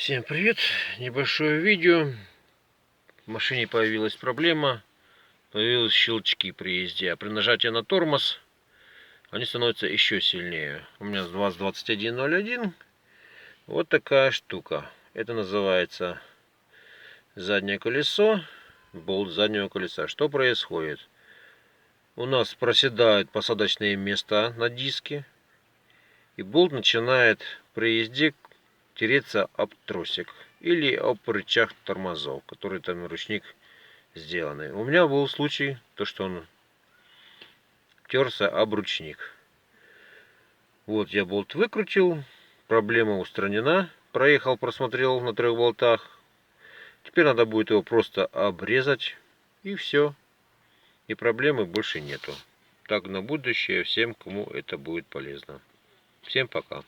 Всем привет! Небольшое видео. В машине появилась проблема. Появились щелчки при езде. А при нажатии на тормоз они становятся еще сильнее. У меня ВАЗ-2101. Вот такая штука. Это называется заднее колесо. Болт заднего колеса. Что происходит? У нас проседают посадочные места на диске. И болт начинает при езде тереться об тросик или об рычаг тормозов, который там ручник сделанный. У меня был случай, то что он терся об ручник. Вот я болт выкрутил, проблема устранена. Проехал, просмотрел на 3 болтах. Теперь надо будет его просто обрезать, и все. И проблемы больше нету. Так на будущее всем, кому это будет полезно. Всем пока.